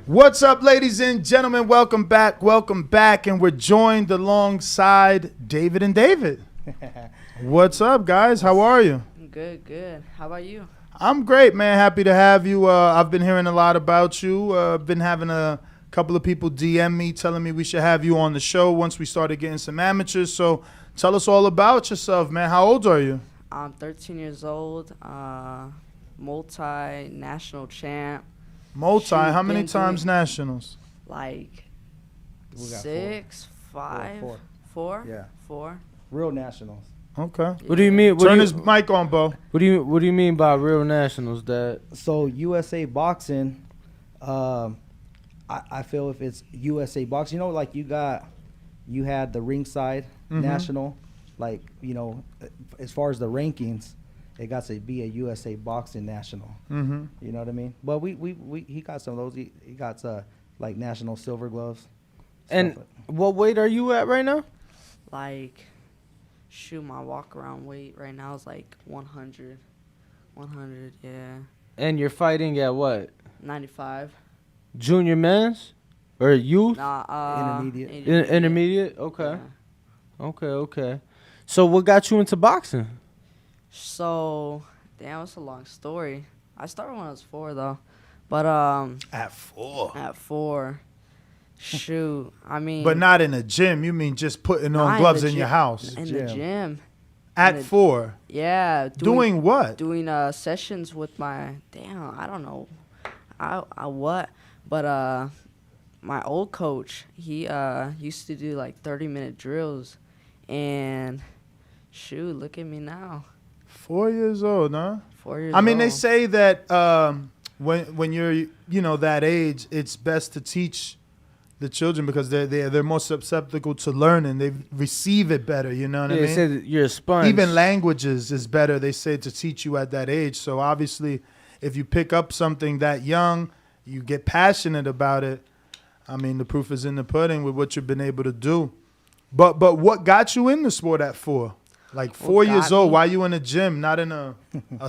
What's up, ladies and gentlemen? Welcome back. And we're joined alongside David and David. What's up, guys? How are you? Good. How about you? I'm great, man. Happy to have you. I've been hearing a lot about you. Been having a couple of people DM me telling me we should have you on the show once we started getting some amateurs. So tell us all about yourself, man. How old are you? I'm 13 years old, multi-national champ. How many times nationals? Like We got 6, 5, Four. 4? Yeah. 4. Real nationals. Okay. What do you mean? Turn his mic on, Bo. What do you mean by real nationals, Dad? So USA Boxing, I feel if it's USA Boxing, you know, like you had the ringside national, like, you know, as far as the rankings, it got to be a USA Boxing national. Mm-hmm. You know what I mean? But he got some of those. He got like national silver gloves. And what weight are you at right now? Like, my walk around weight right now is like 100. 100, yeah. And you're fighting at what? 95. Junior men's or youth? Nah, Intermediate. Intermediate? Okay. Yeah. Okay. So what got you into boxing? So, damn, it's a long story. I started when I was 4, though. But, At 4. At 4. Shoot, I mean. But not in a gym. You mean just putting on gloves in your house? In the gym. At 4? Yeah. Doing what? Doing sessions with my, I don't know. I what? But my old coach, he used to do like 30-minute drills. And, shoot, look at me now. 4 years old, huh? 4 years I mean, old. they say that when you're that age, it's best to teach the children because they're more susceptible to learning. They receive it better. You know what I mean? They say that you're a sponge. Even languages is better. They say to teach you at that age. So obviously, if you pick up something that young, you get passionate about it. I mean, the proof is in the pudding with what you've been able to do. But what got you in the sport at 4? Like 4 years old, why you in a gym, not in a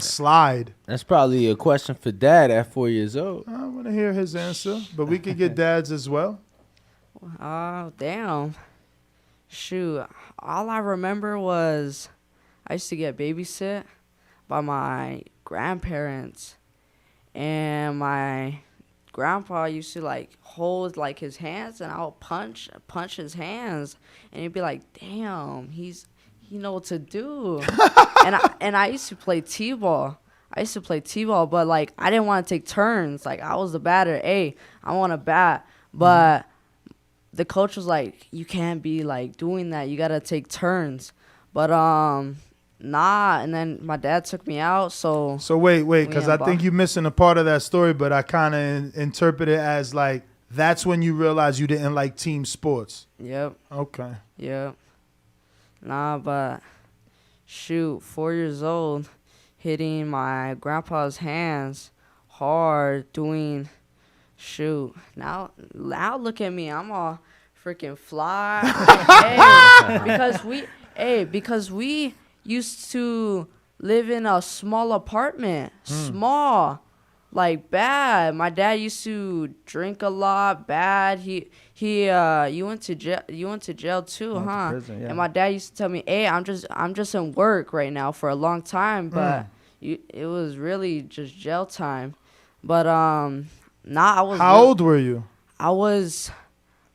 slide? That's probably a question for Dad at 4 years old. I want to hear his answer, but we could get Dad's as well. Oh, damn. Shoot, all I remember was I used to get babysit by my grandparents. And my grandpa used to, like, hold, like, his hands, and I would punch his hands. And he'd be like, damn, he know what to do. and I used to play T-ball. But, like, I didn't want to take turns. Like, I was the batter. Hey, I want to bat. But the coach was like, you can't be, like, doing that. You got to take turns. But, nah. And then my dad took me out, So wait, because I think you're missing a part of that story, but I kind of interpret it as, like, that's when you realized you didn't like team sports. Yep. Okay. Yep. Nah, but shoot, 4 years old, hitting my grandpa's hands hard, doing shoot. Now look at me, I'm all freaking fly. because we used to live in a small apartment, small. Like, bad. My dad used to drink a lot, bad. You went to jail too, huh? Prison, yeah. And my dad used to tell me, hey, I'm just in work right now for a long time, but it was really just jail time. But I was. How old were you?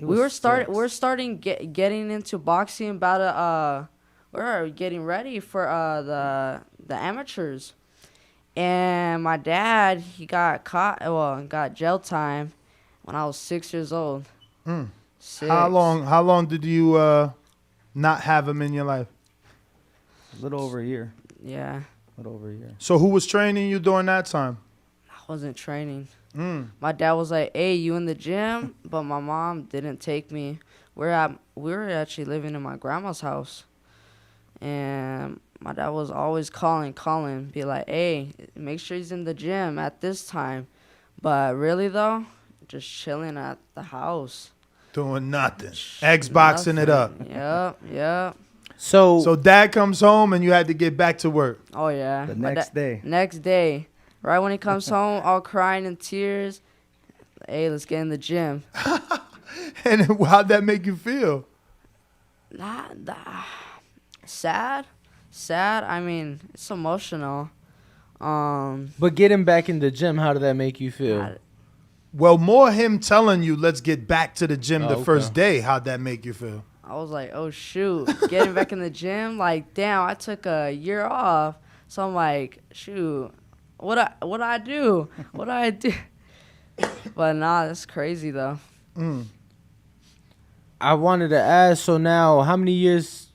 We're starting getting into boxing about we're getting ready for the amateurs. And my dad, he got got jail time when I was 6 years old. 6. How long did you not have him in your life? A little over a year. Yeah. A little over a year. So who was training you during that time? I wasn't training. My dad was like, hey, you in the gym? But my mom didn't take me. We were actually living in my grandma's house. And my dad was always calling, be like, hey, make sure he's in the gym at this time. But really, though, just chilling at the house. Doing nothing. Xboxing it up. Yep. So dad comes home and you had to get back to work. Oh, yeah. The next day. Next day. Right when he comes home, all crying in tears. Hey, let's get in the gym. And how'd that make you feel? Sad. I mean, it's emotional. But getting back in the gym, how did that make you feel? Well, more him telling you, let's get back to the gym the okay. first day. How'd that make you feel? I was like, oh shoot, getting back in the gym. Like, damn, I took a year off. So I'm like, shoot, what I do? What do I do? But nah, that's crazy though. I wanted to ask. So now, how many years,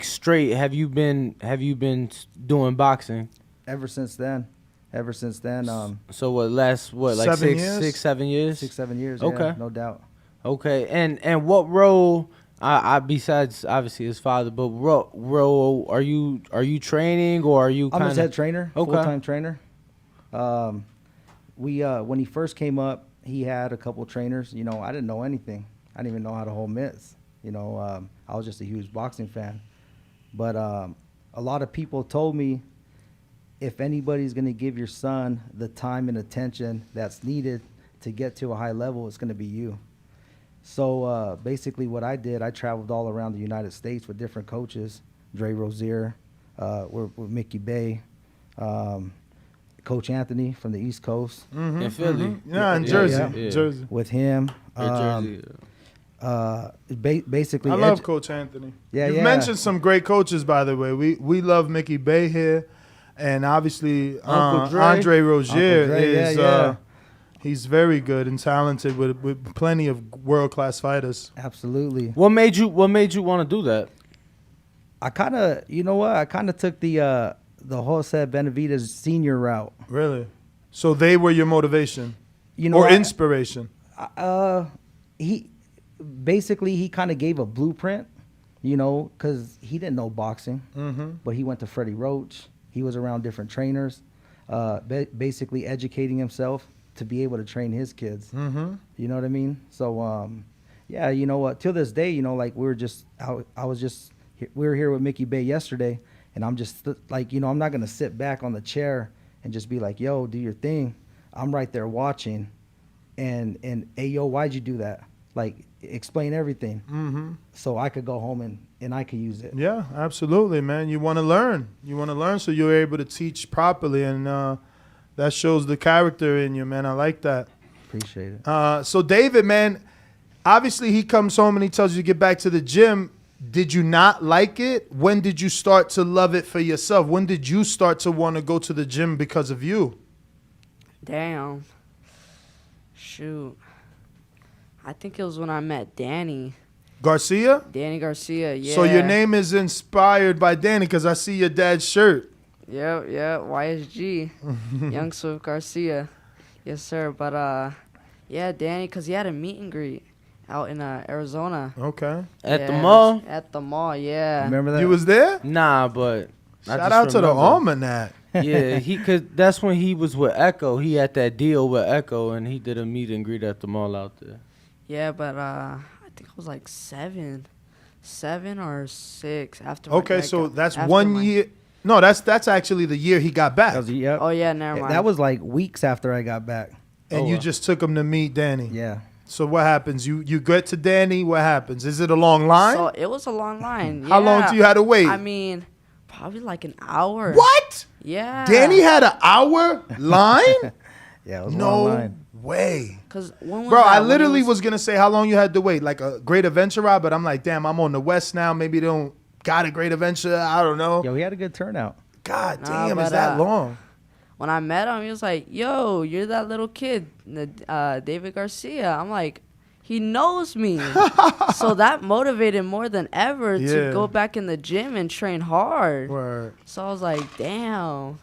straight have you been doing boxing? Ever since then. So like 7 years? 6, 7 years? 6, 7 years. Okay. Yeah, no doubt. Okay, and what role? I besides obviously his father, but role are you training or are you? I'm his head trainer, Okay. full-time trainer. When he first came up, he had a couple trainers. You know, I didn't know anything. I didn't even know how to hold mitts. You know, I was just a huge boxing fan. But a lot of people told me, if anybody's going to give your son the time and attention that's needed to get to a high level, it's going to be you. So basically what I did, I traveled all around the United States with different coaches, Dre Rozier, with Mickey Bay, Coach Anthony from the East Coast. In Philly? Yeah, in Jersey. Jersey. With him. Jersey. Basically, I love Coach Anthony. Yeah, You've yeah. mentioned some great coaches, by the way. We love Mickey Bay here, and obviously Uncle Dre. Andre Rozier Uncle Dre, is yeah. he's very good and talented with plenty of world class fighters. Absolutely. What made you want to do that? I kind of, you know what? I kind of took the Jose Benavidez senior route. Really? So they were your motivation, You know, or inspiration? He basically he kind of gave a blueprint, you know, because he didn't know boxing, but he went to Freddie Roach. He was around different trainers, basically educating himself to be able to train his kids. You know what I mean? So, yeah, you know what? Till this day, you know, like we were here with Mickey Bay yesterday, and I'm just like, you know, I'm not gonna sit back on the chair and just be like, yo, do your thing. I'm right there watching, and hey, yo, why'd you do that? Like, explain everything, so I could go home and I could use it. Yeah, absolutely, man. You want to learn. So you're able to teach properly, and that shows the character in you, man. I like that. Appreciate it. So David, man, obviously he comes home and he tells you to get back to the gym. Did you not like it? When did you start to love it for yourself? When did you start to want to go to the gym because of you? Damn. Shoot. I think it was when I met Danny Garcia? Garcia, yeah. So your name is inspired by Danny because I see your dad's shirt. Yeah, YSG. Young Swift Garcia. Yes, sir. But, yeah, Danny, because he had a meet and greet out in Arizona. Okay. At the Yeah, mall? At the mall, yeah. Remember that? You was there? Nah, but I Shout just out to the remember. Almanac. Yeah, cause that's when he was with Echo. He had that deal with Echo, and he did a meet and greet at the mall out there. Yeah, but I think it was like 7 or 6 after. my Okay, dad so got- that's after 1 my- year. No, that's actually the year he got back. That was, yep. Oh yeah, never mind. That was like weeks after I got back. And you just took him to meet Danny. Yeah. So what happens? You get to Danny, what happens? Is it a long line? So it was a long line. How long yeah. do you have to wait? I mean, probably like an hour. What? Yeah. Danny had an hour line? Yeah, it was a long No line. way. Cause when was Bro, that? I When it literally was going to say how long you had to wait, like a Great Adventure ride, but I'm like, damn, I'm on the West now. Maybe they don't got a Great Adventure. I don't know. Yo, he had a good turnout. God Nah, damn, is but, that long? When I met him, he was like, "Yo, you're that little kid, David Garcia." I'm like, he knows me, so that motivated more than ever Yeah. to go back in the gym and train hard. Word. So I was like, damn.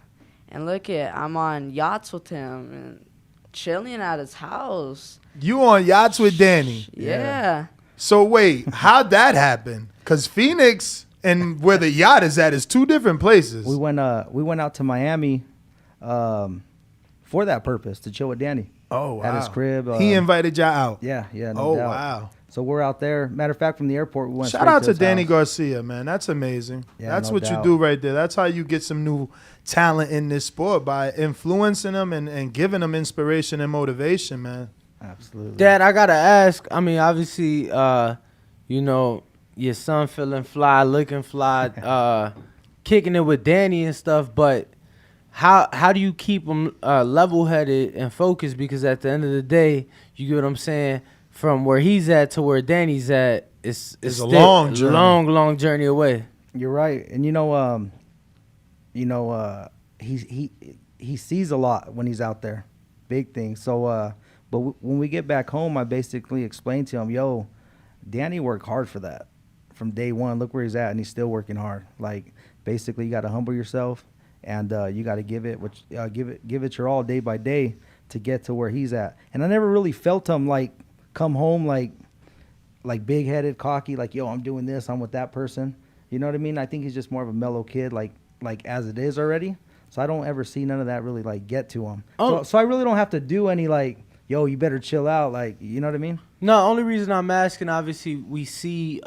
And look I'm on yachts with him and chilling at his house. You on yachts with Danny. Yeah. So wait, how'd that happen? Because Phoenix and where the yacht is at is two different places. We went out to Miami for that purpose, to chill with Danny. Oh, wow. At his crib. He invited y'all out. Yeah, no Oh, doubt. wow. So we're out there. Matter of fact, from the airport, we went Shout straight out to his Danny house. Garcia, man. That's amazing. Yeah, That's no what doubt. you do right there. That's how you get some new talent in this sport, by influencing them and giving them inspiration and motivation, man. Absolutely. Dad, I gotta ask. I mean, obviously, you know, your son feeling fly, looking fly, kicking it with Danny and stuff. But how do you keep him level-headed and focused? Because at the end of the day, you get what I'm saying. From where he's at to where Danny's at, it's a still long journey. long journey away. You're right, and he sees a lot when he's out there, big things. So, when we get back home, I basically explained to him, "Yo, Danny worked hard for that from day one. Look where he's at, and he's still working hard. Like, basically, you got to humble yourself, and you got to give it your all day by day to get to where he's at. And I never really felt him like come home like big headed, cocky, like, yo, I'm doing this, I'm with that person. You know what I mean? I think he's just more of a mellow kid, like as it is already. So I don't ever see none of that really like get to him. Oh. So I really don't have to do any like, yo, you better chill out, like, you know what I mean? No, only reason I'm asking, obviously, we see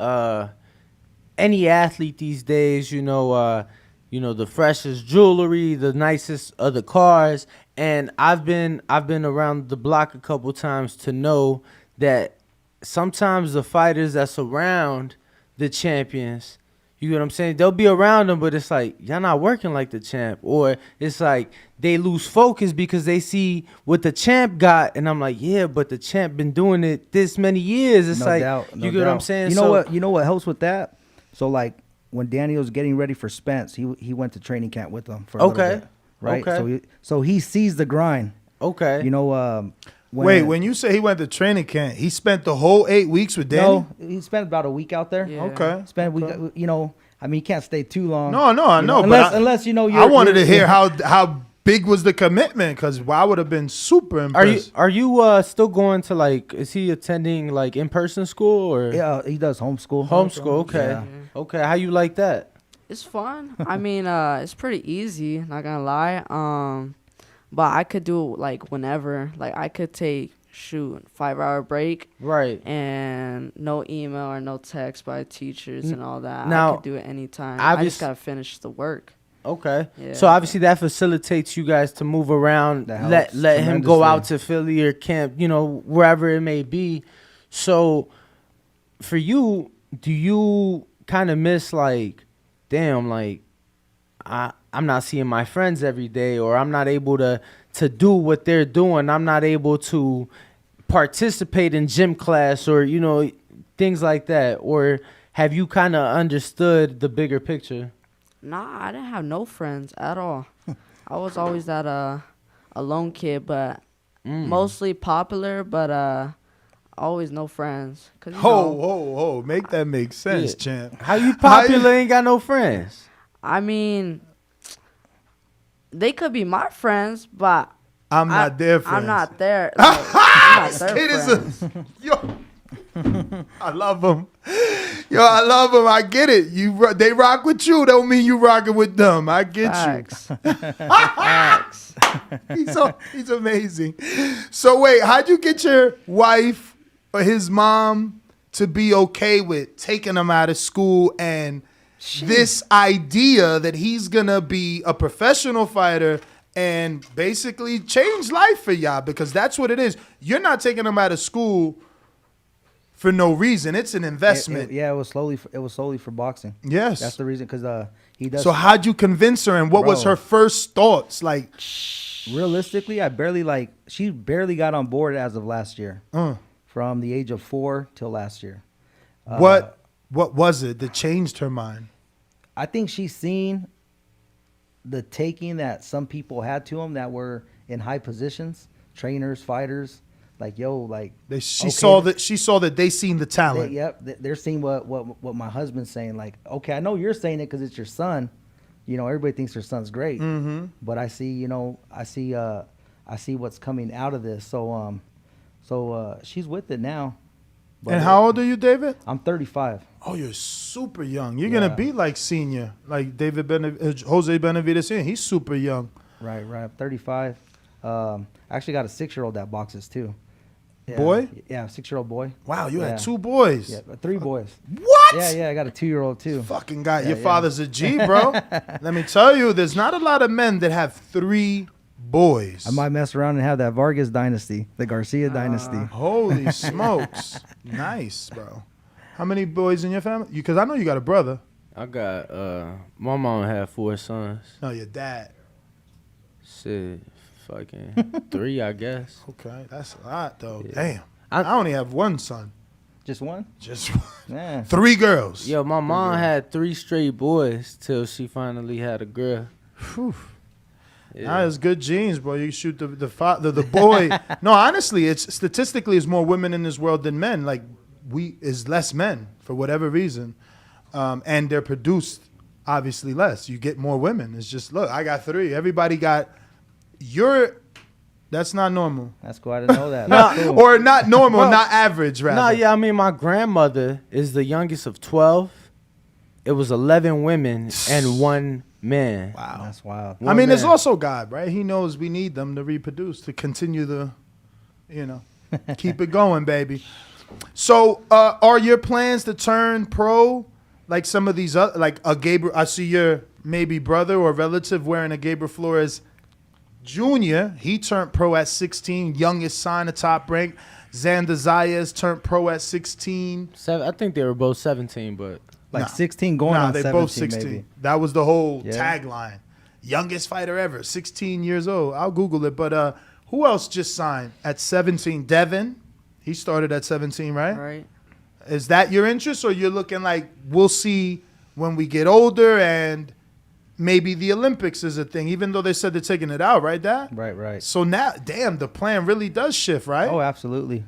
any athlete these days, the freshest jewelry, the nicest of the cars, and I've been around the block a couple times to know that sometimes the fighters that's around the champions, you know what I'm saying, they'll be around them, but it's like, y'all not working like the champ. Or it's like they lose focus because they see what the champ got, and I'm like, yeah, but the champ been doing it this many years. It's No doubt, no you get what I'm doubt. saying? You know what helps with that? So like when Danny was getting ready for Spence, he went to training camp with them for a little bit, right? Okay. So he sees the grind. Okay. When you say he went to training camp, he spent the whole 8 weeks with Danny? No, he spent about a week out there. Yeah. Okay. Spent a week, I mean, you can't stay too long. No, I know. Unless you're. I wanted to hear how big was the commitment, because I would have been super impressed. Are you still going to is he attending like in-person school or? Yeah, he does homeschool. Homeschool, okay. Yeah. Okay, how you like that? It's fun. I mean, it's pretty easy, not gonna lie. But I could do it like whenever. Like I could take 5-hour break. Right. And no email or no text by teachers and all that. Now, I could do it anytime. I just gotta finish the work. Okay. Yeah. So obviously that facilitates you guys to move around, That let him go tremendously. out to Philly or camp, wherever it may be. So for you, do you kind of miss I'm not seeing my friends every day, or I'm not able to do what they're doing. I'm not able to participate in gym class or, things like that. Or have you kind of understood the bigger picture? Nah, I didn't have no friends at all. I was always that alone kid, but mostly popular, but always no friends. Ho, make that make sense, champ. How you popular ain't got no friends? I mean, they could be my friends, but I'm not their friends. I'm not there. I'm not their It is friends. yo, I love them. Yo, I love them. I get it. They rock with you. Don't mean you rocking with them. I get Facts. Facts. He's amazing. So wait, how'd you get your wife or his mom to be okay with taking him out of school and this idea that he's gonna be a professional fighter and basically change life for y'all? Because that's what it is. You're not taking him out of school for no reason. It's an investment. It was solely for boxing. Yes, That's the reason, because he does. So how'd you convince her, and what was her first thoughts? Like, realistically, she barely got on board as of last year. From the age of 4 till last year. What was it that changed her mind? I think she's seen the taking that some people had to him that were in high positions, trainers, fighters. She saw that they seen the talent. They're seeing what my husband's saying. Like, okay, I know you're saying it because it's your son. Everybody thinks their son's great, but I see what's coming out of this. So she's with it now. But and how old are you, David? I'm 35. Oh, you're super young. You're gonna be like senior, like Jose Benavidez Senior. He's super young. Right. I'm 35. I actually got a 6-year-old that boxes too. Yeah. Boy? Yeah, 6-year-old boy. Wow, you had 2 boys. Yeah, 3 boys. What? Yeah, I got a 2-year-old too. Fucking guy. Your father's a G, bro. Let me tell you, there's not a lot of men that have 3 boys. I might mess around and have that Vargas dynasty, the Garcia dynasty. Holy smokes. Nice, bro. How many boys in your family? Because I know you got a brother. I got my mom had 4 sons. No, your dad. Shit, fucking 3, I guess. Okay, that's a lot, though. Yeah. Damn. I- I only have one son. Just one? Just one. Yeah. 3 girls. Yo, my mom had 3 straight boys till she finally had a girl. Whew. Yeah. Nah, it's good genes, bro. You shoot the boy. No, honestly, it's statistically is more women in this world than men. Like is less men for whatever reason, and they're produced obviously less. You get more women. It's just look, I got 3. Everybody got That's not normal. That's cool. I didn't know that. No, That's cool. Or not normal, Bro, not average, rather. No, yeah, I mean, my grandmother is the youngest of 12. It was 11 women and 1 man. Wow. That's wild. I mean, it's man. also God, right? He knows we need them to reproduce, to continue the, keep it going, baby. So, are your plans to turn pro like some of these other, like a Gabriel? I see your maybe brother or relative wearing a Gabriel Flores Jr. He turned pro at 16, youngest sign of Top Rank. Xander Zayas turned pro at 16. I think they were both 17, but Like Nah. 16 going on they 17 both 16. maybe. That was the whole Yeah. tagline. Youngest fighter ever, 16 years old. I'll Google it. But who else just signed at 17? Devin. He started at 17, right? Right. Is that your interest, or you're looking like we'll see when we get older and maybe the Olympics is a thing, even though they said they're taking it out, right, Dad? Right. So now, damn, the plan really does shift, right? Oh, absolutely.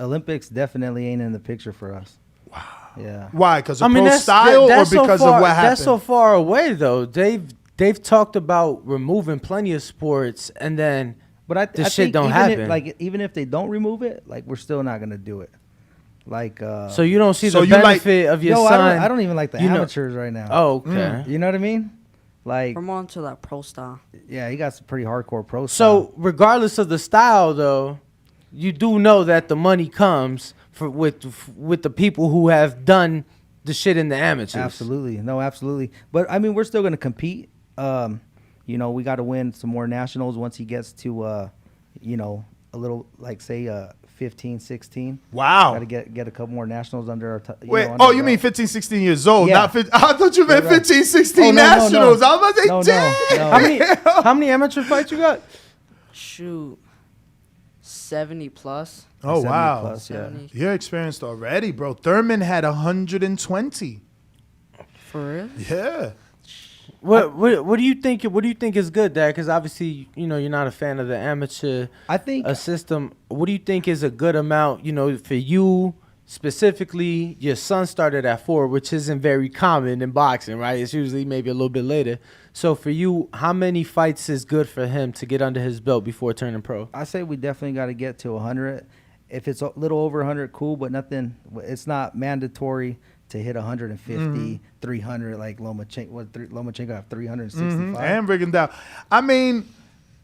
Olympics definitely ain't in the picture for us. Wow. Yeah. Why? Because of I mean, pro style or so because far, of what happened? That's so far away, though. They've talked about removing plenty of sports, and then But I this think shit don't even happen. even if they don't remove it, like we're still not gonna do it. Like so you don't see So the you like- benefit of your no, son. I don't even like the you know- amateurs right now. Oh, okay. You know what I mean? Like, From on to that pro style. yeah, he got some pretty hardcore pro So style. regardless of the style, though, you do know that the money comes with the people who have done the shit in the amateurs. Absolutely. No, absolutely. But I mean, we're still going to compete. We got to win some more nationals once he gets to, a little, like, say, 15, 16. Wow. Got to get a couple more nationals under our Wait, under you our mean belt. 15, 16 years old, Yeah. not 15. I thought you meant Right. 15, 16 Oh, no, nationals. no. I was about to say, No, damn. no. How many amateur fights you got? Shoot. 70 plus. Oh, 70 wow. plus, yeah. 70. You're experienced already, bro. Thurman had 120. For real? Yeah. What do you think? What do you think is good, Dad? Because obviously, you're not a fan of the amateur I think system. What do you think is a good amount? For you specifically, your son started at 4, which isn't very common in boxing, right? It's usually maybe a little bit later. So for you, how many fights is good for him to get under his belt before turning pro? I say we definitely got to get to 100. If it's a little over 100, cool, but nothing. It's not mandatory to hit 150, 300 like Lomachenko. Lomachenko have 365. And Rigondeaux. I mean,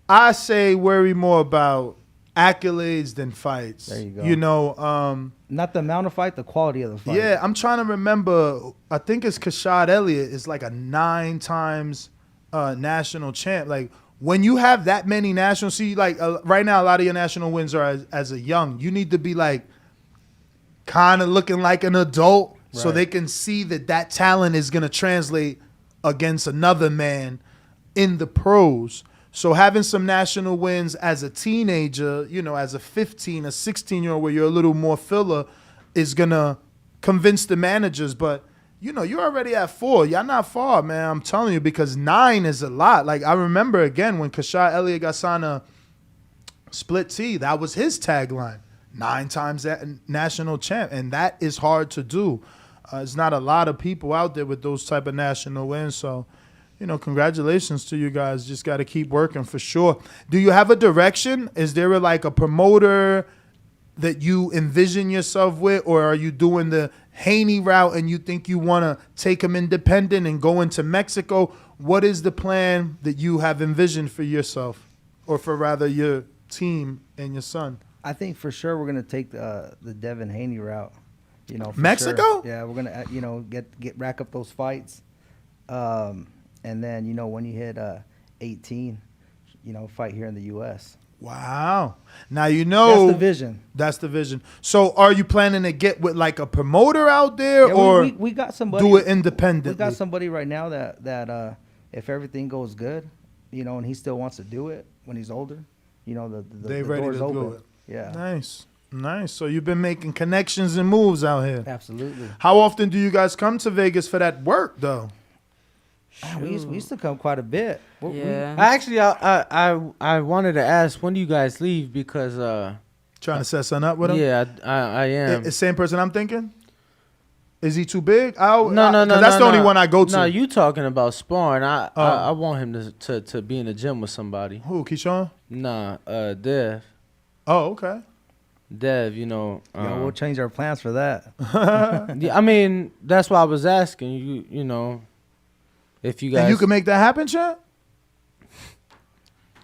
I say worry more about accolades than fights. There you go. Not the amount of fight, the quality of the fight. Yeah, I'm trying to remember. I think it's Kashad Elliott is like a 9 times national champ. Like when you have that many national, right now a lot of your national wins are as a young. You need to be like kind of looking like an adult, so Right. they can see that talent is gonna translate against another man in the pros. So having some national wins as a teenager, as a 15, a 16-year-old where you're a little more filler is going to convince the managers. But, you're already at 4. Y'all not far, man. I'm telling you, because 9 is a lot. Like, I remember, again, when Kashad Elliott got signed to Split T, that was his tagline, 9 times that national champ. And that is hard to do. There's not a lot of people out there with those type of national wins. So, congratulations to you guys. Just got to keep working for sure. Do you have a direction? Is there a promoter that you envision yourself with, or are you doing the Haney route and you think you want to take him independent and go into Mexico? What is the plan that you have envisioned for yourself, or for rather your team and your son? I think for sure we're gonna take the Devin Haney route. For Mexico? sure. Yeah, we're gonna get rack up those fights, and then when you hit 18, fight here in the U.S. Wow. Now That's the vision. That's the vision. So are you planning to get with like a promoter out there, Yeah, or we got somebody. do it independently? We got somebody right now that if everything goes good, and he still wants to do it when he's older, They the ready door's to open. do it. Yeah. Nice. So you've been making connections and moves out here. Absolutely. How often do you guys come to Vegas for that work, though? We used to come quite a bit. Yeah. I wanted to ask, when do you guys leave? Because Trying to set something up with him? yeah, I am. It's same person I'm thinking? Is he too big? No. No. That's the only one I go to. No, you talking about sparring? I want him to be in the gym with somebody. Who, Keyshawn? Nah, Dev. Oh, okay. Dev, We'll change our plans for that. yeah, I mean, that's why I was asking you. If you guys, And you can make that happen, Chad?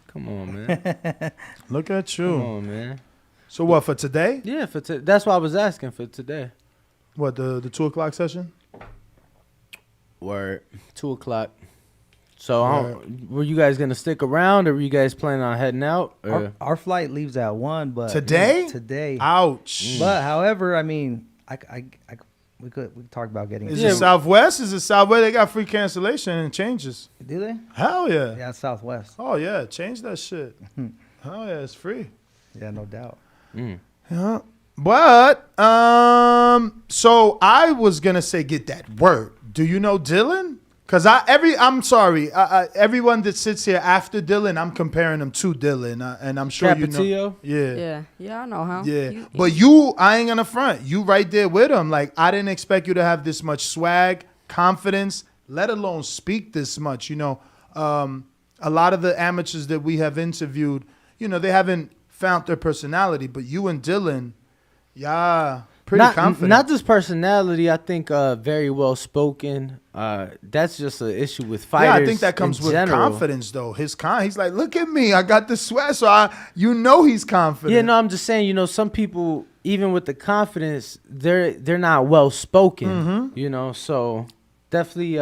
come on, man. Look at Come you. on, man. So what, for today? Yeah, that's why I was asking for today. What, the 2 o'clock session? Word. 2:00. So Word. were you guys gonna stick around, or were you guys planning on heading out? Or? Our flight leaves at 1, but Today? Today. Ouch. But however, I mean, we could talk about getting. Is it Southwest? Is it Southwest? They got free cancellation and changes. Do they? Hell yeah. Yeah, Southwest. Oh yeah, change that shit. Hell yeah, it's free. Yeah, no doubt. Mm. Yeah. But so I was gonna say get that word. Do you know Dylan? Cause I'm sorry, everyone that sits here after Dylan, I'm comparing them to Dylan, and I'm sure you know. Capetillo? Yeah. Yeah, I know him. Yeah, but I ain't gonna front. You right there with him. Like, I didn't expect you to have this much swag, confidence, let alone speak this much. A lot of the amateurs that we have interviewed, they haven't found their personality, but you and Dylan, pretty confident. Not just personality. I think very well spoken. That's just an issue with fighters. Yeah, I think that comes with general. confidence, though. He's like, look at me, I got the swag, so he's confident. Yeah, no, I'm just saying. Some people, even with the confidence, they're not well spoken. Mm-hmm. So definitely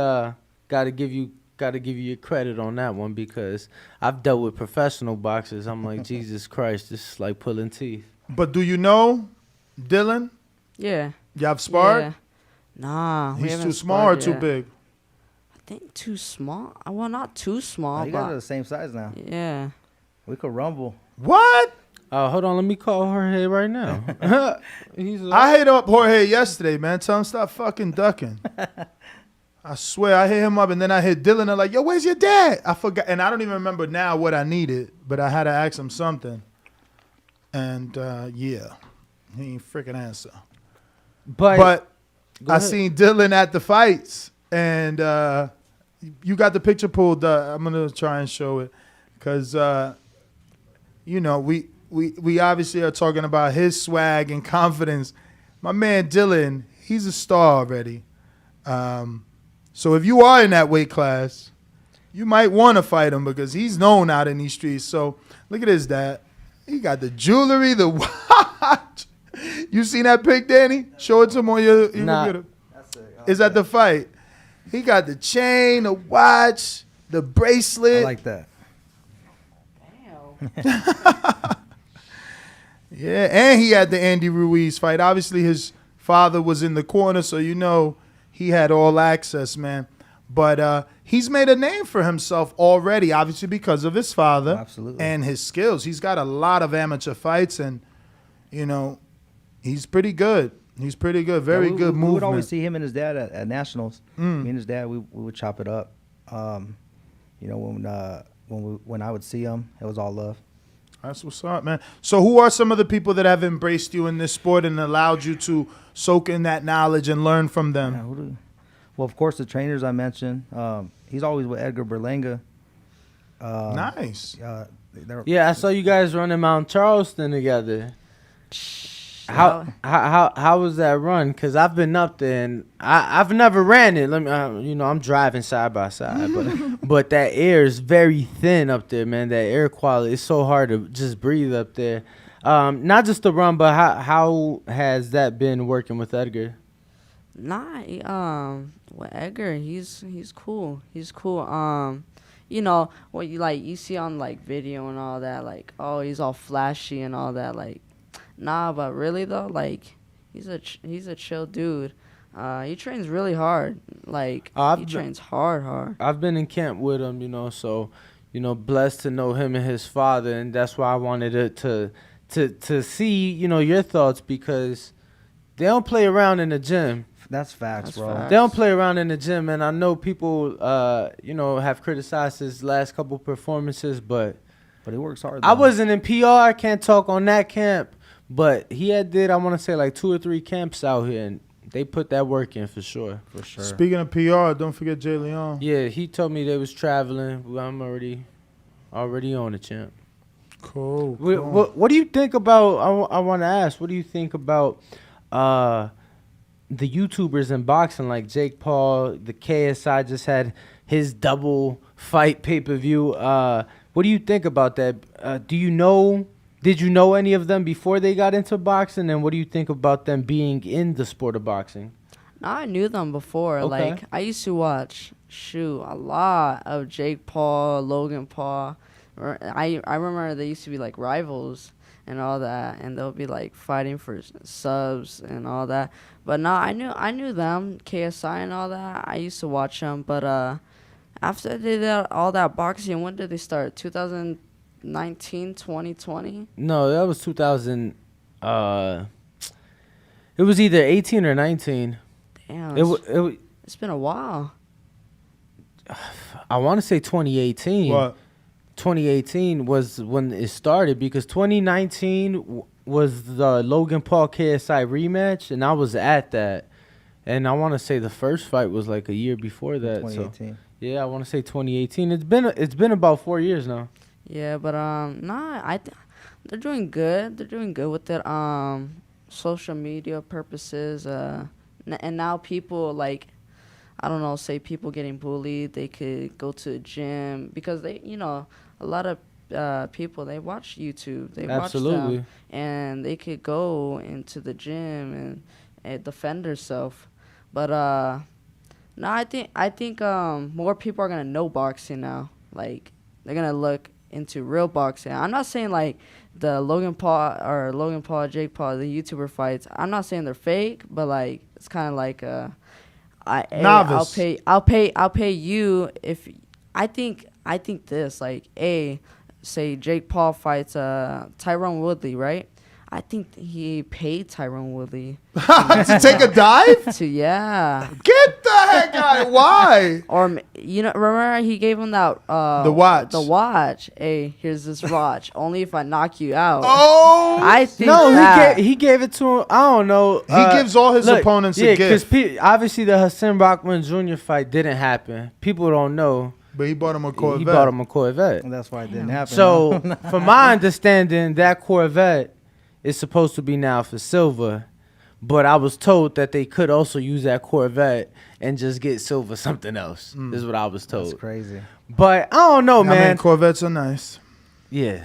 gotta give you your credit on that one, because I've dealt with professional boxers. I'm like, Jesus Christ, this is like pulling teeth. But do you know Dylan? Yeah. You have sparred? Yeah. Nah. we He's haven't too small or sparred too yet. big? I think too small. Well, not too small, You guys are but the same size now. yeah. We could rumble. What? Hold on, let me call Jorge right now. I hit up Jorge yesterday, man. Tell him stop fucking ducking. I swear, I hit him up, and then I hit Dylan. I'm like, yo, where's your dad? I forgot, and I don't even remember now what I needed, but I had to ask him something. And yeah, he ain't freaking answer. But I seen Dylan at the fights, and you got the picture pulled up. I'm gonna try and show it, because we obviously are talking about his swag and confidence. My man Dylan, he's a star already. So if you are in that weight class, you might want to fight him, because he's known out in these streets. So look at his dad. He got the jewelry, the watch. You seen that pic, Danny? Show it to him on your computer. Is that the fight? He got the chain, the watch, the bracelet. I like that. Damn. Yeah, and he had the Andy Ruiz fight. Obviously, his father was in the corner, so he had all access, man. But he's made a name for himself already, obviously because of his father. Absolutely. And his skills. He's got a lot of amateur fights, and, he's pretty good. He's pretty good. Very good movement. We would always see him and his dad at nationals. Me and his dad, we would chop it up. When I would see him, it was all love. That's what's up, man. So who are some of the people that have embraced you in this sport and allowed you to soak in that knowledge and learn from them? Well, of course, the trainers I mentioned. He's always with Edgar Berlanga. Nice. Yeah, I saw you guys running Mount Charleston together. How was that run? Because I've been up there and I've never ran it. I'm driving side by side, but that air is very thin up there, man. That air quality, it's so hard to just breathe up there. Not just the run, but how has that been working with Edgar? Nah, with Edgar, he's cool. He's cool. you know, what you see on like video and all that, like, oh, he's all flashy and all that, like, nah, but really though, like, he's a chill dude. He trains really hard. Like, he trains hard. I've been in camp with him, you know, so, you know, blessed to know him and his father, and that's why I wanted it to see, you know, your thoughts, because they don't play around in the gym. That's facts, That's bro. facts. They don't play around in the gym, and I know people, you know, have criticized his last couple performances, but But he works hard. I though. wasn't in PR. I can't talk on that camp, but he did, I want to say, like 2 or 3 camps out here, and they put that work in for sure. For sure. Speaking of PR, don't forget Jay Leon. Yeah, he told me they was traveling. Well, I'm already on it, champ. Cool. What do you think about? I want to ask. What do you think about the YouTubers in boxing, like Jake Paul? The KSI just had his double fight pay-per-view. What do you think about that? Did you know any of them before they got into boxing? And what do you think about them being in the sport of boxing? No, I knew them before. Okay. Like, I used to watch, a lot of Jake Paul, Logan Paul. I remember they used to be, like, rivals and all that, and they'll be, like, fighting for subs and all that. But no, I knew them, KSI and all that. I used to watch them, but after they did all that boxing, when did they start? 2019, 2020? No, that was 2000. It was either 18 or 19. Damn, It it's been a while. I want to say 2018. What? 2018 was when it started, because 2019 was the Logan Paul KSI rematch, and I was at that. And I want to say the first fight was like a year before that. 2018. So yeah, I want to say 2018. It's been about 4 years now. Yeah, but they're doing good. They're doing good with it. Social media purposes. And now people, like, I don't know, say people getting bullied, they could go to a gym because they, you know, a lot of people, they watch YouTube. They Absolutely. watch them, and they could go into the gym and defend themselves. But no, I think more people are gonna know boxing now. Like, they're gonna look into real boxing. I'm not saying like the Logan Paul, Jake Paul, the YouTuber fights. I'm not saying they're fake, but like it's kind of like Novice. I'll pay you if I think this, like, say Jake Paul fights Tyron Woodley, right? I think he paid Tyron Woodley To take a dive? to Get the heck out! Why? or you know, remember he gave him that The watch. The watch. Hey, here's this watch. Only if I knock you out. Oh, I think No, that. he gave it to him. I don't know. He gives all his opponents a gift. because obviously the Hassan Rockman Jr. fight didn't happen. People don't know. but he bought him a Corvette. He bought him a Corvette. And that's why it didn't happen. So, from my understanding, that Corvette is supposed to be now for silver. But I was told that they could also use that Corvette and just get silver something else. This is what I was told. That's crazy. But I don't know, I man. mean, Corvettes are nice. Yeah.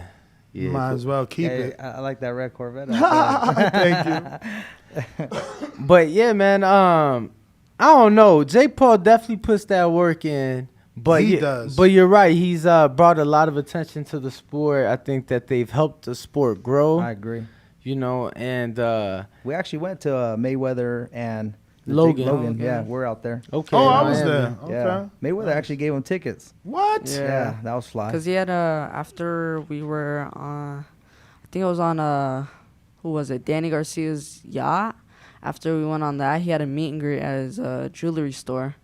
Might as well keep Hey, it. I like that red Corvette. Thank you. But yeah, man. I don't know. Jake Paul definitely puts that work in. But He does. But you're right. He's brought a lot of attention to the sport. I think that they've helped the sport grow. I agree. You know, and We actually went to Mayweather and Logan. Logan. Yeah, we're out there. okay. Oh, I was Miami. there. Okay. Yeah, Mayweather actually gave him tickets. What? Yeah, that was fly. Because he had after we were I think it was on who was it? Danny Garcia's yacht. After we went on that, he had a meet and greet at his jewelry store,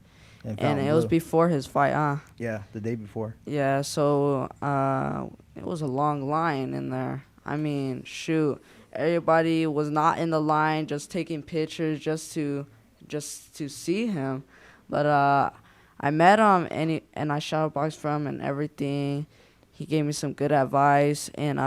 and it was before his fight. Yeah, the day before. Yeah, so it was a long line in there. I mean, shoot, everybody was not in the line, just taking pictures, just to see him. But I met him and I shot a box for him and everything. He gave me some good advice and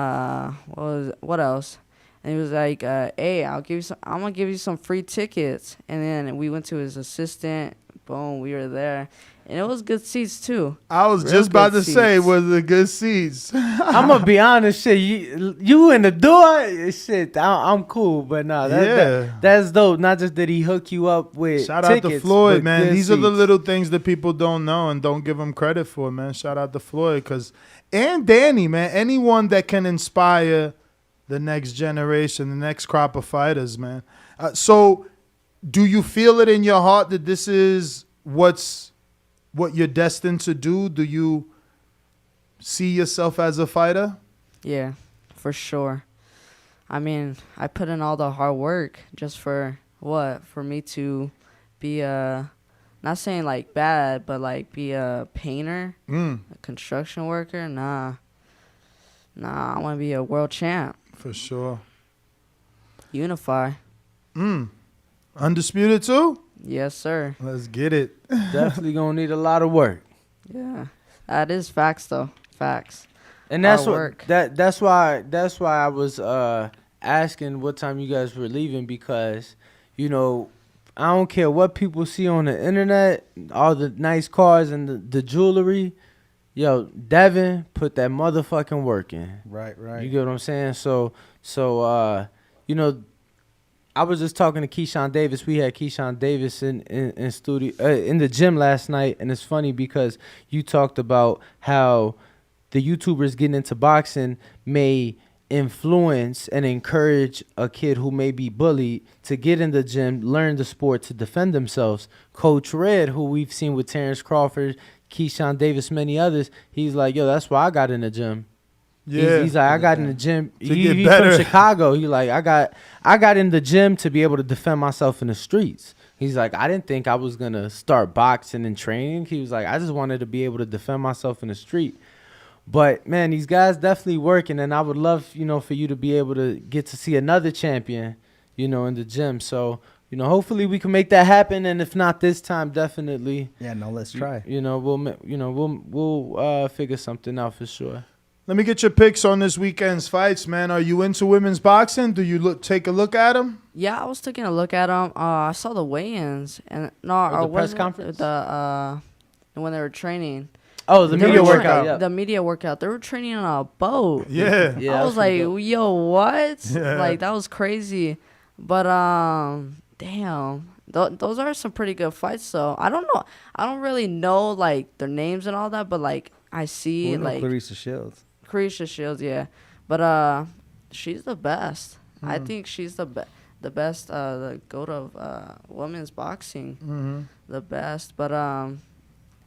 what else? And he was like, "Hey, I'm gonna give you some free tickets." And then we went to his assistant, Boom, we were there. And it was good seats, too. I was Real just about good to say, seats. was it good seats? I'm gonna be honest, shit. You in the door, shit. I'm cool, but nah, that's dope. Not just that he hook you up with Shout out to tickets, Floyd, but man. good These are the seats. little things that people don't know and don't give him credit for, man. Shout out to Floyd, and Danny, man. Anyone that can inspire the next generation, the next crop of fighters, man. So, do you feel it in your heart that this is what you're destined to do? Do you see yourself as a fighter? Yeah, for sure. I mean, I put in all the hard work just for what? For me to be not saying like bad, but like be a painter, a construction worker. Nah, I want to be a world champ. For sure. Unify. Undisputed too? Yes, sir. Let's get it. Definitely gonna need a lot of work. Yeah, that is facts though. Facts. And that's Hard what work. that's why I was asking what time you guys were leaving, because you know I don't care what people see on the internet, all the nice cars and the jewelry. Yo, Devin put that motherfucking work in. Right. You get what I'm saying? So you know, I was just talking to Keyshawn Davis. We had Keyshawn Davis in studio in the gym last night, and it's funny because you talked about how the YouTubers getting into boxing may influence and encourage a kid who may be bullied to get in the gym, learn the sport, to defend themselves. Coach Red, who we've seen with Terrence Crawford, Keyshawn Davis, many others, he's like, yo, that's why I got in the gym. Yeah. He's like, I got in the gym. To He's get better. from Chicago. He like, I got in the gym to be able to defend myself in the streets. He's like, I didn't think I was gonna start boxing and training. He was like, I just wanted to be able to defend myself in the street. But man, these guys definitely working, and I would love, you know, for you to be able to get to see another champion, you know, in the gym. So, you know, hopefully we can make that happen, and if not this time, definitely. Yeah, no, let's try. You know, we'll figure something out for sure. Let me get your picks on this weekend's fights, man. Are you into women's boxing? Do you take a look at them? Yeah, I was taking a look at them. I saw the weigh-ins and the press wasn't it conference? When they were training. Oh, the They media were workout. tra- The media workout. They were training on a boat. Yeah. Yeah, I was that's like, pretty dope. yo, what? Yeah. Like, that was crazy. But, damn. Those are some pretty good fights, though. I don't know. I don't really know, like, their names and all that, but, like, I see, We know like, Clarissa Shields. Carisha Shields, yeah. But, she's the best. Hmm. I think she's the best, the GOAT of women's boxing. Mm-hmm. The best. But,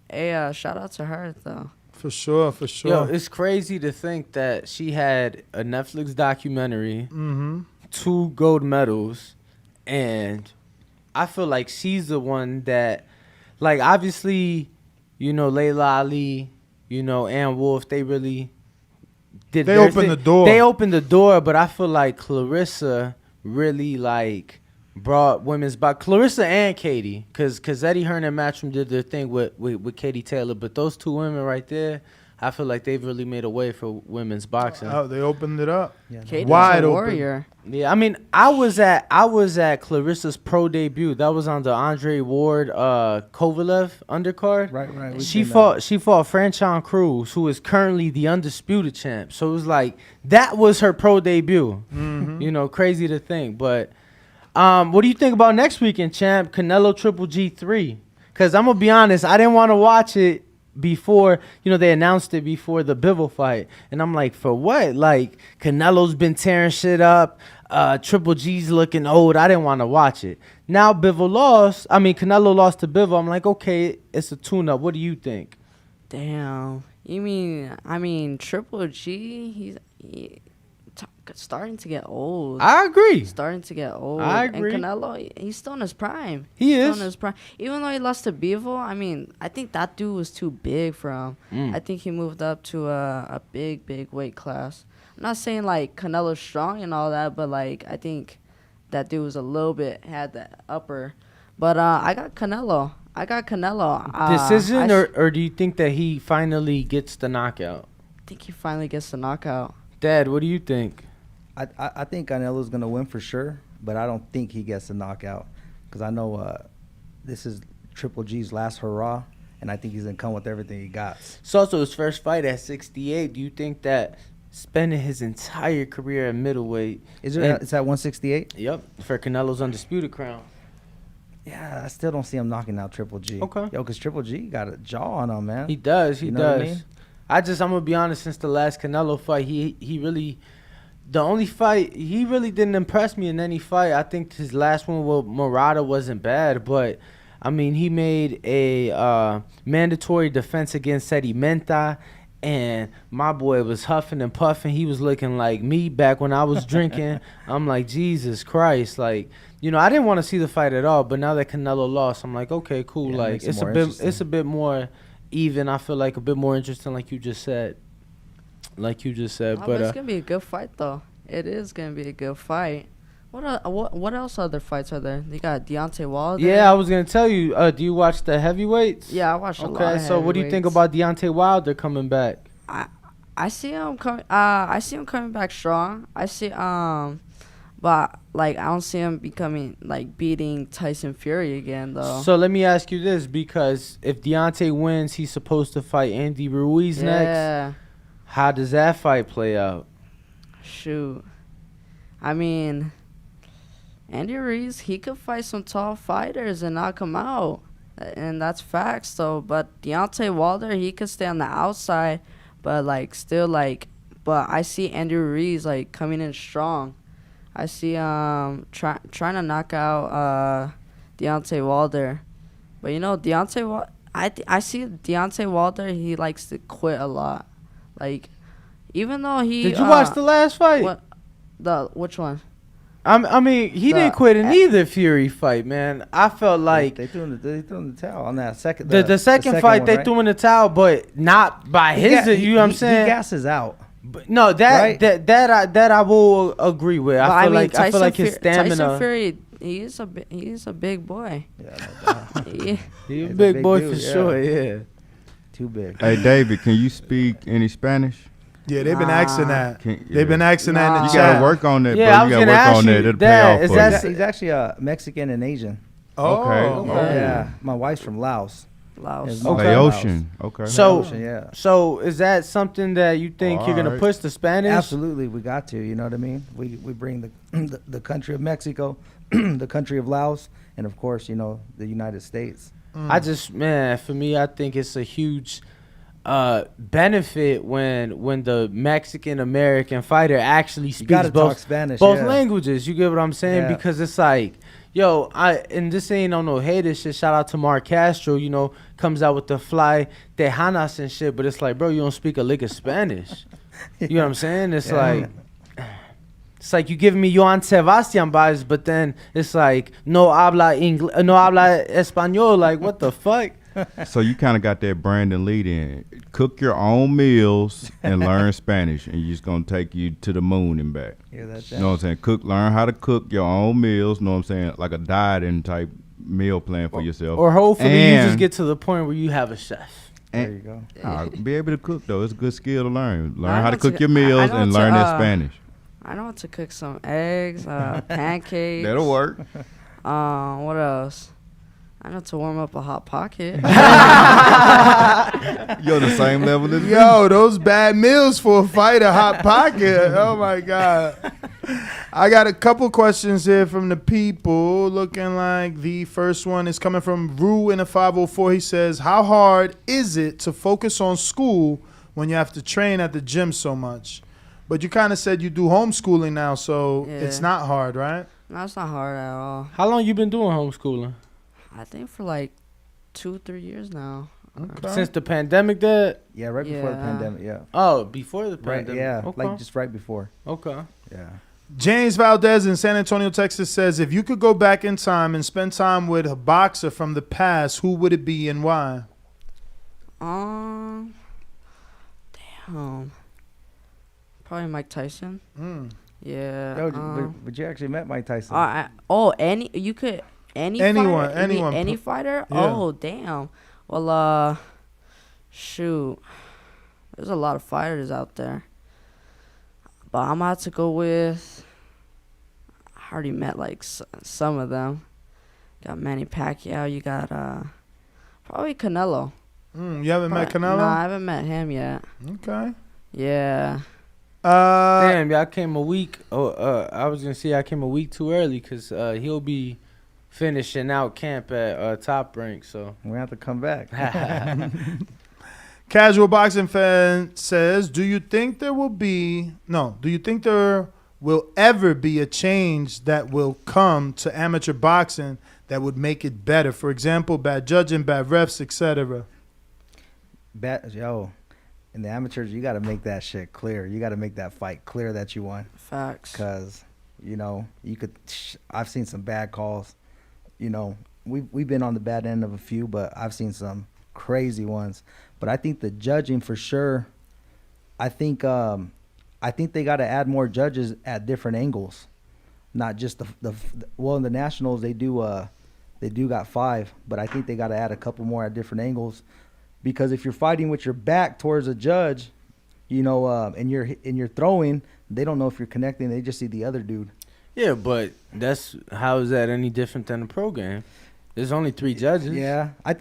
hey, shout out to her, though. For sure. Yo, it's crazy to think that she had a Netflix documentary, Mm-hmm. 2 gold medals, and I feel like she's the one that, like, obviously, you know, Layla Ali, you know, Ann Wolf, they really did. They their opened thing. the door. They opened the door, but I feel like Clarissa really, like, brought women's boxing. Clarissa and Katie, because Eddie Hearn and Matchroom did their thing with Katie Taylor, but those 2 women right there, I feel like they've really made a way for women's boxing. Oh, they opened it up. Yeah, no. Katie's Wide a open. warrior. Yeah, I mean, I was at Clarissa's pro debut. That was on the Andre Ward Kovalev undercard. Right. we She seen fought Franchon Cruz, who is currently the undisputed champ. So it was like that was her pro debut. Mm-hmm. You know, crazy to think. But what do you think about next weekend, champ? Canelo Triple G3? Because I'm gonna be honest, I didn't want to watch it before, you know, they announced it before the Bivol fight, and I'm like, for what? Like, Canelo's been tearing shit up, Triple G's looking old. I didn't want to watch it. Now Canelo lost to Bivol. I'm like, okay, it's a tune-up. What do you think? Damn. You mean, Triple G, he's starting to get old. I agree. Starting to get old. I agree. And Canelo, he's still in his prime. He Still is. in his prime. Even though he lost to Bivol, I think that dude was too big for him. I think he moved up to a big weight class. I'm not saying, like, Canelo's strong and all that, but, like, I think that dude was a little bit, had that upper. But I got Canelo. Decision, or do you think that he finally gets the knockout? I think he finally gets the knockout. Dad, what do you think? I think Canelo's gonna win for sure, but I don't think he gets a knockout because I know this is Triple G's last hurrah, and I think he's gonna come with everything he got. It's also his first fight at 68. Do you think that spending his entire career at middleweight? Is it? And- It's at 168. Yep, for Canelo's undisputed crown. Yeah, I still don't see him knocking out Triple G. Okay. Yo, because Triple G got a jaw on him, man. He does. He You know what I does. mean? I'm gonna be honest. Since the last Canelo fight, he really, the only fight he really didn't impress me in any fight. I think his last one with Murata wasn't bad, but I mean he made a mandatory defense against Sedimenta, and my boy was huffing and puffing. He was looking like me back when I was drinking. I'm like, Jesus Christ, like. You know, I didn't want to see the fight at all, but now that Canelo lost, I'm like, okay, cool. Yeah, it like makes it it's a more bit, interesting. it's a bit more even. I feel like a bit more interesting, like you just said. Oh, But it's gonna be a good fight though. It is gonna be a good fight. What else other fights are there? You got Deontay Wilder. yeah, I was gonna tell you. Do you watch the heavyweights? Yeah, I watched a lot. Okay, Of so what do you think heavyweights. about Deontay Wilder coming back? I see him coming. I see him coming back strong. I see but like I don't see him beating Tyson Fury again though. So let me ask you this, because if Deontay wins, he's supposed to fight Andy Ruiz next. Yeah, How does that fight play out? shoot. I mean, Andy Ruiz, he could fight some tall fighters and knock him out, and that's facts though. But Deontay Wilder, he could stay on the outside, but but I see Andy Ruiz like coming in strong. I see trying to knock out Deontay Wilder, but you know I see Deontay Wilder. He likes to quit a lot, like even though he. Did you watch the last fight? Which one? I mean, he didn't quit in either Fury fight, man. I felt like they threw in the towel on that second. the second fight one, they right? threw in the towel, but not by He his. ga- You know what I'm saying? He gasses out. But no, Right? that I will agree with. But I feel like his Tyson stamina. Fury, he is a big boy. Yeah, no doubt. He- He's a He's a big big boy dude, for yeah. sure. Yeah. Too big. Hey, David, can you speak any Spanish? Yeah, they've been asking that. Can't- They've been yeah. asking that in the You chat. gotta work on that, Yeah, bro. I You was gotta gonna work ask on you that. It'll pay that. off Is for that- you. He's actually a Mexican and Asian. Oh, Okay. okay. Yeah, my wife's from Laos. Laos. His Okay. mom's Laotian. from Laos. Okay. So- Laotian, yeah. So is that something that you think you're gonna Alright. push the Spanish? Absolutely, we got to. You know what I mean? We bring the country of Mexico, the country of Laos, and of course, you know, the United States. For me, I think it's a huge benefit when the Mexican American fighter actually You speaks gotta both talk Spanish. both yeah. languages. You get what I'm saying? Yeah. Because it's like, yo, and this ain't on no hater shit. Shout out to Mark Castro, you know, comes out with the fly Tejanas and shit, but it's like, bro, you don't speak a lick of Spanish. You know what I'm saying? It's Yeah. like you giving me Joan Sebastian vibes, but then it's like no habla español. Like what the fuck? So you kind of got that Brandon lead in. Cook your own meals and learn Spanish, and you're just gonna take you to the moon and back. Hear that? You know what I'm saying? Learn how to cook your own meals. You know what I'm saying? Like a dieting type meal plan for yourself. Or hopefully you And- just get to the point where you have a chef. There you go. Be able to cook though. It's a good skill to learn. Learn I how know to cook to- your I meals know and to, learn that Spanish. I know how to cook some eggs, pancakes. That'll work. What else? I know to warm up a hot pocket. You're on the same level as me. Yo, those bad meals for a fighter, hot pocket. Oh my God. I got a couple questions here from the people. Looking like the first one is coming from Rue in a 504. He says, how hard is it to focus on school when you have to train at the gym so much? But you kind of said you do homeschooling now, so Yeah. it's not hard, right? No, it's not hard at all. How long you been doing homeschooling? I think for like 2-3 years now. Okay. Since the pandemic did? Yeah, right before the Yeah. pandemic. Yeah. Oh, before the Right. pandemic. Yeah. Okay. Like just right before. Okay. Yeah. James Valdez in San Antonio, Texas says, if you could go back in time and spend time with a boxer from the past, who would it be and why? Damn. Probably Mike Tyson. Yeah. Yo, but you actually met Mike Tyson. You could Anyone, fighter? anyone. Any fighter? Yeah. Oh, damn. Well, shoot. There's a lot of fighters out there. But I'm about to go with. I already met like some of them. Got Manny Pacquiao. You got Probably Canelo. You haven't met Canelo? Nah, I haven't met him yet. Okay. Yeah. Damn, y'all came a week. I was gonna say I came a week too early because he'll be finishing out camp at Top Rank. So We have to come back. Casual boxing fan says, do you think there will ever be a change that will come to amateur boxing that would make it better? For example, bad judging, bad refs, etc. In the amateurs, you got to make that shit clear. You got to make that fight clear that you won. Facts. Because, I've seen some bad calls. We've been on the bad end of a few, but I've seen some crazy ones. But I think the judging for sure, I think they got to add more judges at different angles. Not just in the nationals, they do got 5, but I think they got to add a couple more at different angles. Because if you're fighting with your back towards a judge, and you're throwing, they don't know if you're connecting. They just see the other dude. yeah, but how is that any different than a pro game? There's only 3 judges. Yeah, I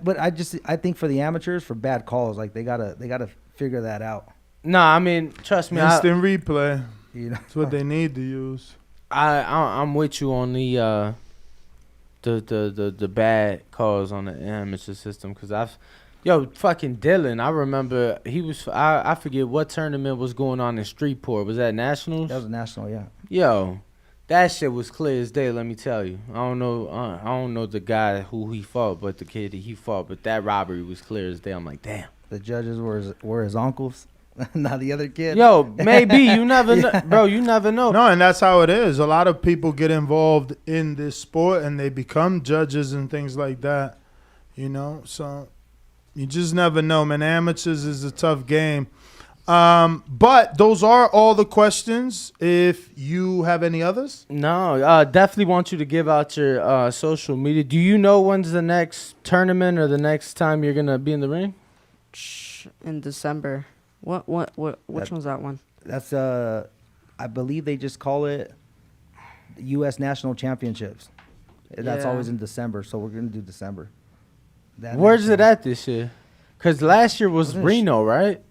think for the amateurs, for bad calls, like they gotta figure that out. Nah, I mean, trust me. Instant replay. That's what they need to use. I'm with you on the bad calls on the amateur system because fucking Dylan. I remember he was. I forget what tournament was going on in Streetport. Was that nationals? That was a national, yeah. Yo, that shit was clear as day. Let me tell you. I don't know the guy who he fought, but the kid that he fought. But that robbery was clear as day. I'm like, damn. The judges were his uncles, not the other kid. Yo, maybe you never know, bro. You never know. No, and that's how it is. A lot of people get involved in this sport and they become judges and things like that. So you just never know, man. Amateurs is a tough game. But those are all the questions. If you have any others? No, definitely want you to give out your social media. Do you know when's the next tournament or the next time you're gonna be in the ring? In December. Which one's that one? That's I believe they just call it U.S. National Championships. That's Yeah. always in December, so we're gonna do December. Where's it at this year? Because last year was Wasn't it Reno, right?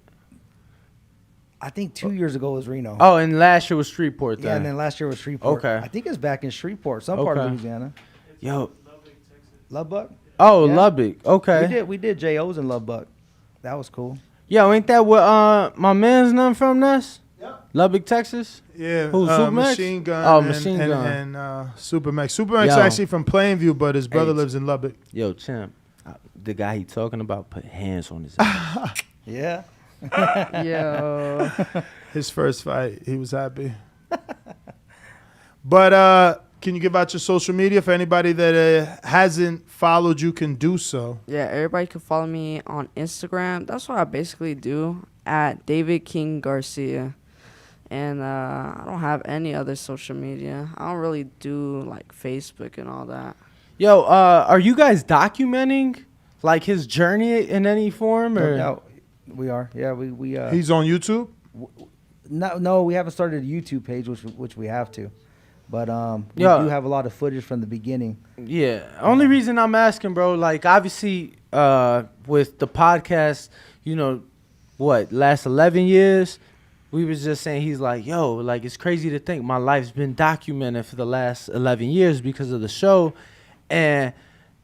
I think 2 years ago was Reno. Oh, and last year was Shreveport. Yeah, and then last year was Shreveport. Okay. I think it's back in Shreveport, some part of Okay. Louisiana. Yo. Lubbock. Oh, Yeah. Lubbock. Okay. We did JOs in Lubbock. That was cool. Yo, ain't that what my man's none from this? Yeah. Lubbock, Texas? Yeah. Who, Supermax? Machine Gun. Oh, and, Machine and, Gun. And Supermax. Supermax Yo. actually from Plainview, but his brother Hey. lives in Lubbock. Yo, Champ. The guy he talking about put hands on his ass. Yeah. Yo. His first fight, he was happy. But can you give out your social media for anybody that hasn't followed you can do so? Yeah, everybody can follow me on Instagram. That's what I basically do, at David King Garcia. And I don't have any other social media. I don't really do like Facebook and all that. Yo, are you guys documenting like his journey in any form? Or? No, we are. Yeah, we He's on YouTube? no, we haven't started a YouTube page, which we have to. But we Yeah. do have a lot of footage from the beginning. Yeah. Only reason I'm asking, bro, like obviously with the podcast, last 11 years, we was just saying he's like, yo, like it's crazy to think my life's been documented for the last 11 years because of the show. And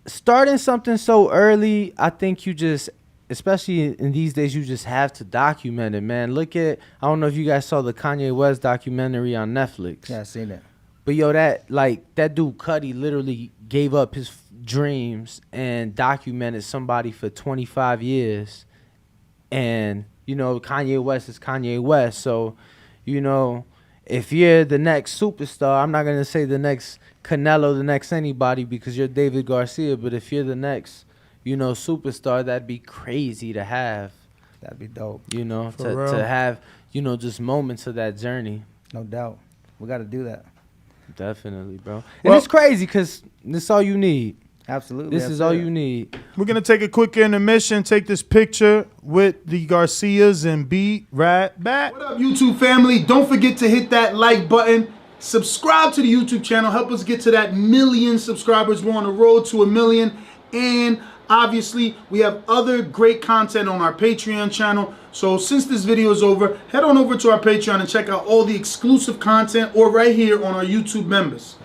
starting something so early, I think you just, especially in these days, you just have to document it, man. I don't know if you guys saw the Kanye West documentary on Netflix. Yeah, I seen it. But yo, that dude Cudi literally gave up his dreams and documented somebody for 25 years. And, Kanye West is Kanye West. So, if you're the next superstar, I'm not going to say the next Canelo, the next anybody because you're David Garcia. But if you're the next, superstar, that'd be crazy to have. That'd be dope. For To have, just moments of that journey. No doubt. We got to do that. Definitely, bro. And Well- it's crazy because this is all you need. Absolutely. This that's is all it. you need. We're going to take a quick intermission, take this picture with the Garcias, and be right back. What up, YouTube family? Don't forget to hit that like button. Subscribe to the YouTube channel. Help us get to that 1 million subscribers. We're on the road to 1 million. And Obviously, we have other great content on our Patreon channel. So since this video is over, head on over to our Patreon and check out all the exclusive content, or right here on our YouTube members.